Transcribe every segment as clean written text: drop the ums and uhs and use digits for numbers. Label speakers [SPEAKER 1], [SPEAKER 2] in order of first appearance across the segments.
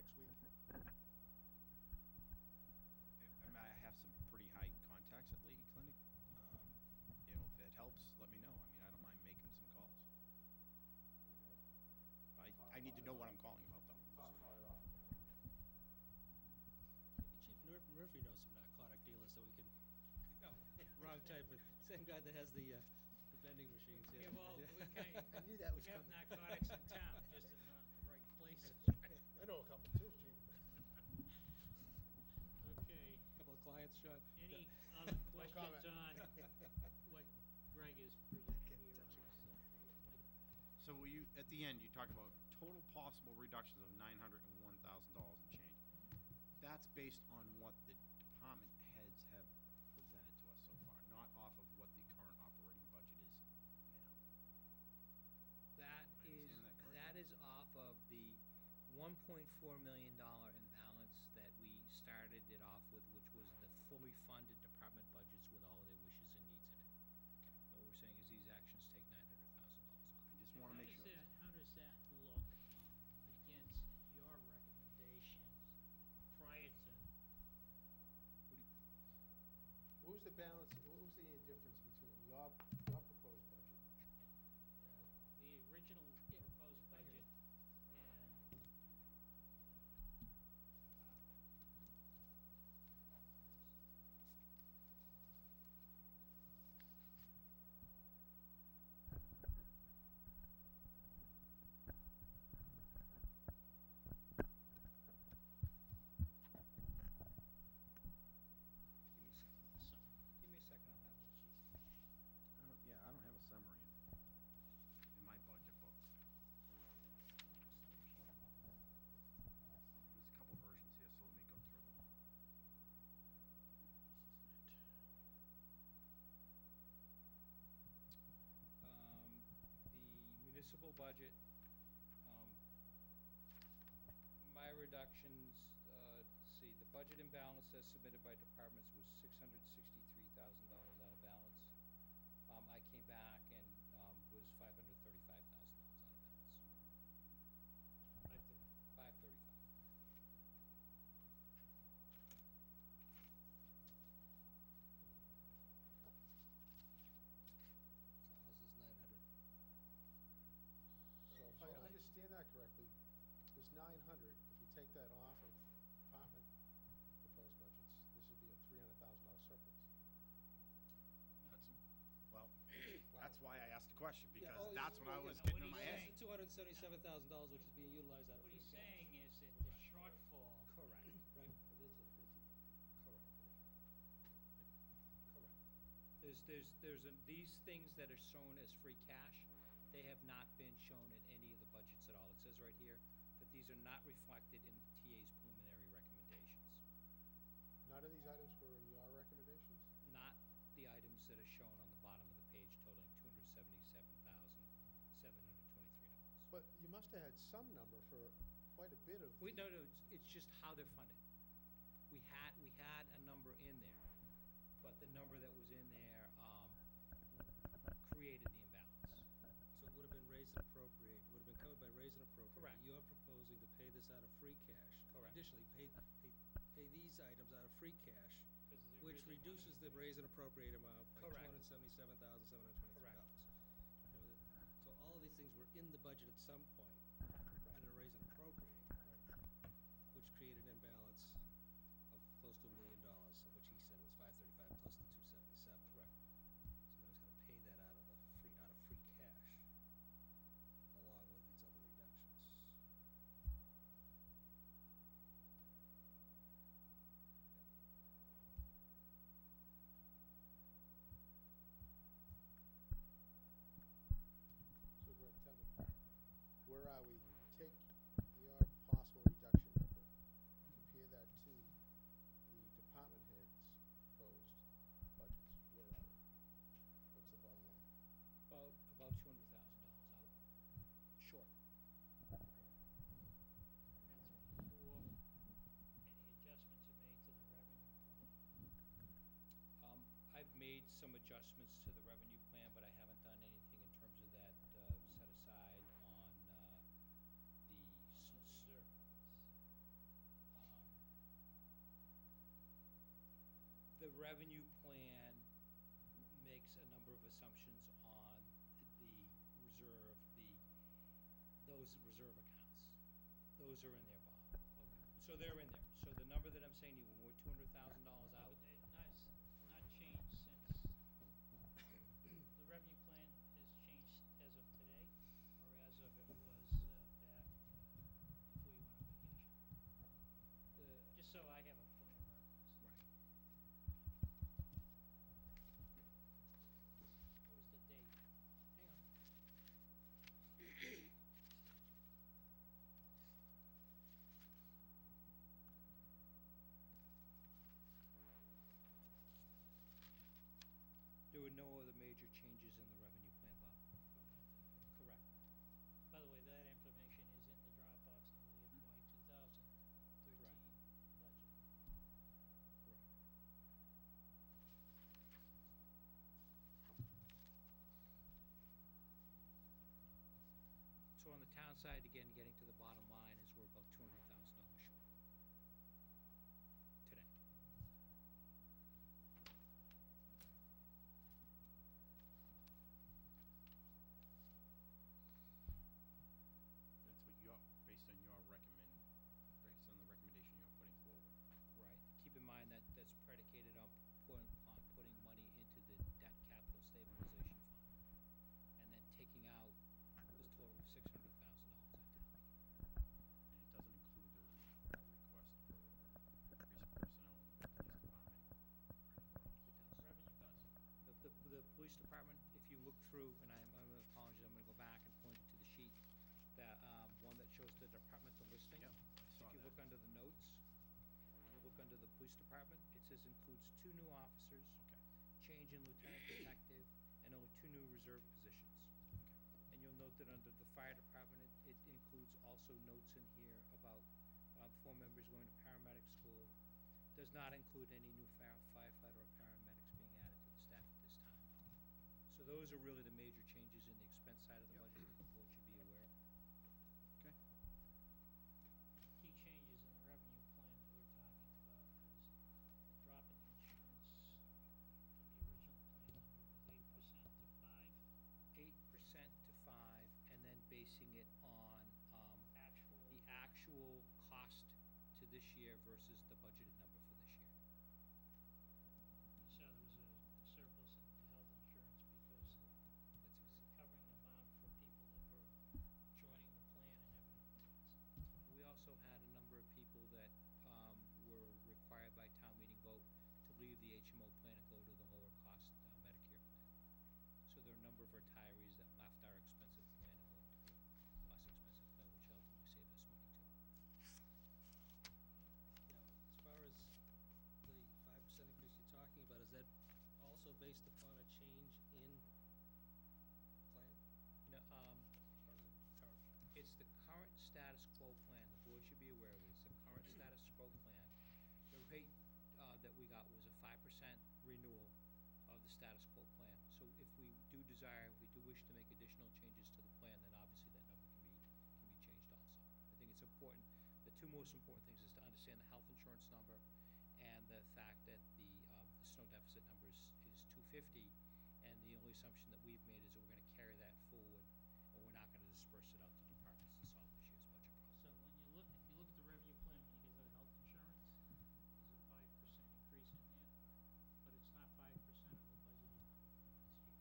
[SPEAKER 1] next week.
[SPEAKER 2] I mean, I have some pretty high contacts at Leahy Clinic. You know, if it helps, let me know. I mean, I don't mind making some calls. I need to know what I'm calling about, though.
[SPEAKER 1] Talk about it often,
[SPEAKER 3] Maybe Chief Murphy knows some narcotic dealers that we can, wrong type, but same guy that has the vending machines.
[SPEAKER 4] Yeah, well, we can't,
[SPEAKER 3] I knew that was
[SPEAKER 4] we have
[SPEAKER 3] coming.
[SPEAKER 4] narcotics in town, just in not in the right places.
[SPEAKER 1] I know a couple too, Chief.
[SPEAKER 4] Okay,
[SPEAKER 3] Couple of clients, Sean.
[SPEAKER 4] any other questions
[SPEAKER 1] comment.
[SPEAKER 4] on what Greg is presenting
[SPEAKER 3] Get
[SPEAKER 4] here?
[SPEAKER 3] touchy.
[SPEAKER 2] So will you, at the end, you talk about total possible reductions of $901,000 and change. That's based on what the department heads have presented to us so far, not off of what the current operating budget is now.
[SPEAKER 5] That
[SPEAKER 2] Am I
[SPEAKER 5] is,
[SPEAKER 2] understanding that correctly?
[SPEAKER 5] that is off of the $1.4 million imbalance that we started it off with, which was the fully funded department budgets with all of their wishes and needs in it.
[SPEAKER 2] Okay.
[SPEAKER 5] What we're saying is these actions take $900,000 off.
[SPEAKER 2] I just wanna make sure.
[SPEAKER 4] How does that look against your recommendations prior to,
[SPEAKER 1] What was the balance, what was the difference between your proposed budget?
[SPEAKER 4] the original proposed budget and
[SPEAKER 5] Give me a second, I'll have the sheet.
[SPEAKER 2] I don't have a summary in my budget book. There's a couple versions here, so let me go through them. This isn't it.
[SPEAKER 5] The municipal budget, my reductions, let's see, the budget imbalance as submitted by departments was $663,000 out of balance. I came back and, was $535,000 out of balance. 535.
[SPEAKER 3] So how's this 900?
[SPEAKER 1] So if I understand that correctly, this 900, if you take that off of department proposed budgets, this would be a $300,000 surplus.
[SPEAKER 2] Well, that's why I asked the question, because
[SPEAKER 3] oh,
[SPEAKER 2] that's what I
[SPEAKER 3] yeah,
[SPEAKER 2] was
[SPEAKER 4] no,
[SPEAKER 2] getting in
[SPEAKER 4] what
[SPEAKER 2] my
[SPEAKER 4] he's
[SPEAKER 2] head.
[SPEAKER 3] $277,000, which is being utilized out of
[SPEAKER 4] what
[SPEAKER 3] free
[SPEAKER 4] he's
[SPEAKER 3] cash.
[SPEAKER 4] saying is that the shortfall
[SPEAKER 5] Correct.
[SPEAKER 3] Right, this is
[SPEAKER 5] Correct. These things that are shown as free cash, they have not been shown in any of the budgets at all. It says right here that these are not reflected in the TA's preliminary recommendations.
[SPEAKER 1] None of these items were in your recommendations?
[SPEAKER 5] Not the items that are shown on the bottom of the page totaling $277,723.
[SPEAKER 1] But you must have had some number for quite a bit of.
[SPEAKER 5] No, it's just how they're funded. We had a number in there, but the number that was in there, created the imbalance.
[SPEAKER 3] So it would have been raise and appropriate, would have been covered by raise and appropriate.
[SPEAKER 5] Correct.
[SPEAKER 3] You're proposing to pay this out of free cash.
[SPEAKER 5] Correct.
[SPEAKER 3] Additionally, pay these items out of free cash,
[SPEAKER 4] 'cause there
[SPEAKER 3] which
[SPEAKER 4] isn't
[SPEAKER 3] reduces the
[SPEAKER 4] money.
[SPEAKER 3] raise and appropriate amount by
[SPEAKER 5] Correct.
[SPEAKER 3] $277,723. So all of these things were in the budget at some point, at a raise and appropriate, which created an imbalance of close to $1 million, of which he said it was 535 plus the 277.
[SPEAKER 5] Correct.
[SPEAKER 3] So now he's gonna pay that out of free cash, along with these other reductions.
[SPEAKER 1] So Greg, tell me, where are we? Take your possible reduction number, compare that to the department heads' proposed budgets. Where are we? What's the bottom line?
[SPEAKER 5] About $200,000 out, short.
[SPEAKER 4] That's before any adjustments are made to the revenue plan.
[SPEAKER 5] I've made some adjustments to the revenue plan, but I haven't done anything in terms of that, set aside on, the
[SPEAKER 4] On the reserve funds.
[SPEAKER 5] revenue plan makes a number of assumptions on the reserve, those reserve accounts. Those are in there, Bob.
[SPEAKER 4] Okay.
[SPEAKER 5] So they're in there. So the number that I'm saying to you, when we're $200,000 out,
[SPEAKER 4] But they not changed since, the revenue plan has changed as of today, or as of it was, back, before you went on vacation? Just so I have a point of reference.
[SPEAKER 5] right.
[SPEAKER 4] What was the date?
[SPEAKER 5] Hang on. There were no other major changes in the revenue plan, Bob.
[SPEAKER 4] From that date?
[SPEAKER 5] Correct.
[SPEAKER 4] By the way, that information is in the Dropbox under the FY 2013 budget.
[SPEAKER 5] Correct. So on the town side, again, getting to the bottom line is we're about $200,000 short today.
[SPEAKER 2] That's what you're, based on the recommendation you're putting forward.
[SPEAKER 5] Right. Keep in mind that that's predicated on putting money into the debt capital stabilization fund, and then taking out this total of $600,000 at town meeting.
[SPEAKER 2] And it doesn't include the request for increase of personnel in the police department or anywhere else.
[SPEAKER 5] It does.
[SPEAKER 4] Revenue
[SPEAKER 2] It does.
[SPEAKER 5] The police department, if you look through, and I'm gonna apologize, I'm gonna go back and point to the sheet, that, one that shows the departmental listing.
[SPEAKER 2] Yep, I saw
[SPEAKER 5] If you
[SPEAKER 2] that.
[SPEAKER 5] look under the notes, and you look under the police department, it says includes 2 new officers,
[SPEAKER 2] Okay.
[SPEAKER 5] change in lieutenant detective, and only 2 new reserve positions.
[SPEAKER 2] Okay.
[SPEAKER 5] And you'll note that under the fire department, it includes also notes in here about 4 members going to paramedic school. Does not include any new firefighter or paramedics being added to the staff at this time. So those are really the major changes in the expense side of the
[SPEAKER 2] Yep.
[SPEAKER 5] budget that the board should be aware of.
[SPEAKER 2] Okay.
[SPEAKER 4] Key changes in the revenue plan that we were talking about was the drop in the insurance from the original plan number was 8% to 5.
[SPEAKER 5] 8% to 5, and then basing it on
[SPEAKER 4] Actual.
[SPEAKER 5] the actual cost to this year versus the budgeted number for this year.
[SPEAKER 4] So there was a surplus in the health insurance because
[SPEAKER 5] That's
[SPEAKER 4] it was a covering amount for people that were joining the plan and having upgrades.
[SPEAKER 5] We also had a number of people that were required by town meeting vote to leave the HMO plan and go to the lower cost Medicare plan. So there are a number of retirees that left our expensive plan and went to a less expensive plan, which ultimately saved us money too.
[SPEAKER 3] Now, as far as the 5% increase you're talking about, is that also based upon a change in plan?
[SPEAKER 5] No,
[SPEAKER 3] Or is it current?
[SPEAKER 5] it's the current status quo plan, the board should be aware of it, it's the current status quo plan. The rate that we got was a 5% renewal of the status quo plan. So if we do desire, if we do wish to make additional changes to the plan, then obviously that number can be changed also. I think it's important, the 2 most important things is to understand the health insurance number and the fact that the snow deficit number is 250, and the only assumption that we've made is that we're gonna carry that forward, and we're not gonna disperse it out to departments to solve this year's budget problem.
[SPEAKER 4] So when you look, if you look at the revenue plan, when you get to the health insurance, there's a 5% increase in there, but it's not 5% of the budgeted number from last year.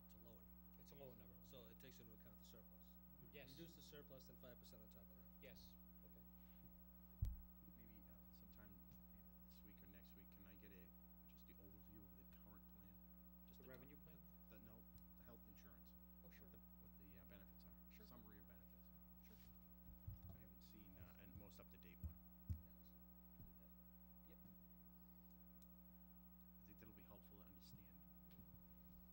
[SPEAKER 3] It's a lower number.
[SPEAKER 5] It's a lower number.
[SPEAKER 3] So it takes into account the surplus.
[SPEAKER 5] Yes.
[SPEAKER 3] Reduce the surplus, then 5% on top of that.
[SPEAKER 5] Yes.
[SPEAKER 3] Okay.
[SPEAKER 2] Maybe sometime either this week or next week, can I get just the overview of the current plan? Just
[SPEAKER 5] The revenue plan?
[SPEAKER 2] No, the health insurance.
[SPEAKER 5] Oh, sure.
[SPEAKER 2] What the benefits are.
[SPEAKER 5] Sure.
[SPEAKER 2] Summary of benefits.
[SPEAKER 5] Sure.
[SPEAKER 2] I haven't seen, and most up-to-date one.
[SPEAKER 5] Yep.
[SPEAKER 2] I think that'll be helpful to understand that before we make a decision on it.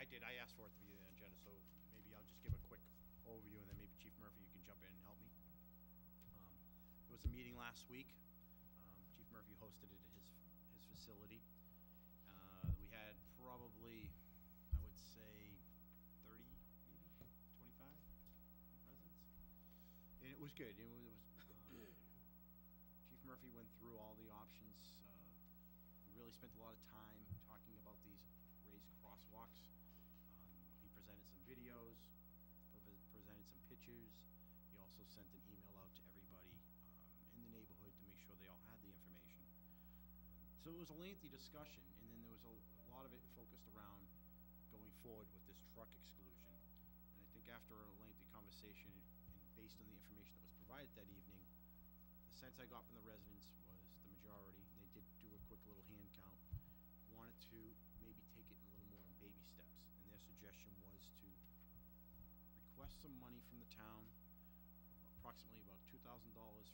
[SPEAKER 2] did, I asked for it to be on the agenda, so maybe I'll just give a quick overview, and then maybe Chief Murphy, you can jump in and help me. There was a meeting last week. Chief Murphy hosted it at his facility. We had probably, I would say, 30, maybe 25 residents. And it was good. Chief Murphy went through all the options. We really spent a lot of time talking about these raised crosswalks. He presented some videos, presented some pictures. He also sent an email out to everybody in the neighborhood to make sure they all had the information. So it was a lengthy discussion, and then there was a lot of it focused around going forward with this truck exclusion. And I think after a lengthy conversation, and based on the information that was provided that evening, the sense I got from the residents was the majority, and they did do a quick little hand count, wanted to maybe take it a little more in baby steps. And their suggestion was to request some money from the town, approximately about $2,000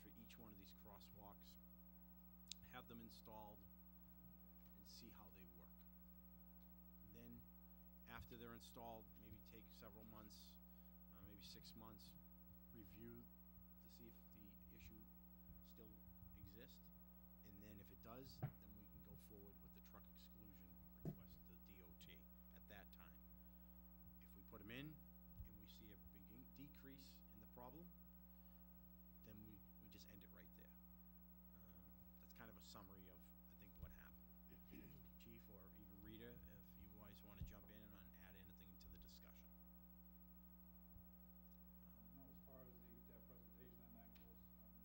[SPEAKER 2] for each one of these crosswalks, have them installed, and see how they work. And then, after they're installed, maybe take several months, maybe 6 months, review to see if the issue still exists. And then if it does, then we can go forward with the truck exclusion request to DOT at that time. If we put them in and we see a big decrease in the problem, then we just end it right there. That's kind of a summary of, I think, what happened. Chief, or even Rita, if you guys want to jump in and add anything to the discussion.
[SPEAKER 6] No, as far as that presentation on that goes, Mr.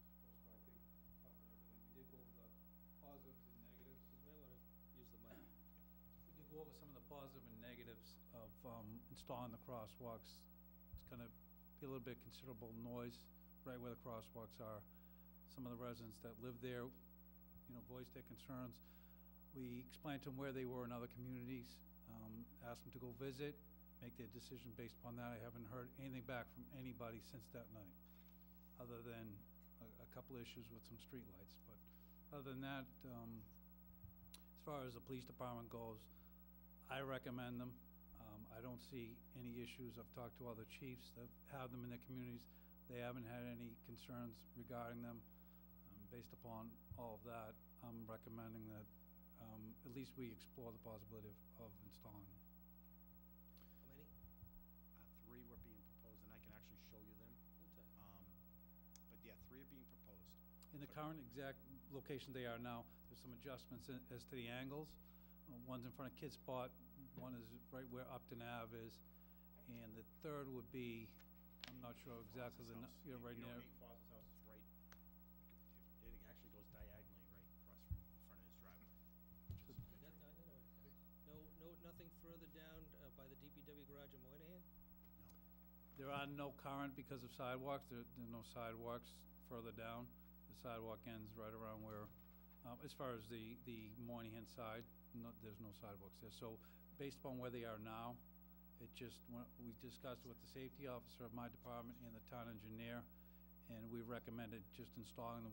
[SPEAKER 6] Tosco, I think covered everything. We did go over the positives and negatives.
[SPEAKER 3] You may wanna use the mic.
[SPEAKER 6] We did go over some of the positive and negatives of installing the crosswalks. It's gonna be a little bit considerable noise right where the crosswalks are. Some of the residents that live there, voiced their concerns. We explained to them where they were in other communities, asked them to go visit, make their decision based upon that. I haven't heard anything back from anybody since that night, other than a couple issues with some streetlights. But other than that, as far as the police department goes, I recommend them. I don't see any issues. I've talked to other chiefs that have them in their communities. They haven't had any concerns regarding them. Based upon all of that, I'm recommending that at least we explore the possibility of installing them.
[SPEAKER 3] How many?
[SPEAKER 2] 3 were being proposed, and I can actually show you them.
[SPEAKER 3] Okay.
[SPEAKER 2] But yeah, 3 are being proposed.
[SPEAKER 6] In the current exact location they are now, there's some adjustments as to the angles. One's in front of Kid Spot, one is right where Upton Ave is, and the third would be, I'm not sure exactly the, right near.
[SPEAKER 2] Nate Fos's house is right, it actually goes diagonally right across from in front of his driveway.
[SPEAKER 3] Nothing further down by the DPW garage in Moynihan?
[SPEAKER 2] No.
[SPEAKER 6] There are no current because of sidewalks. There are no sidewalks further down. The sidewalk ends right around where, as far as the Moynihan side, there's no sidewalks there. So based upon where they are now, we discussed with the safety officer of my department and the town engineer, and we recommended just installing them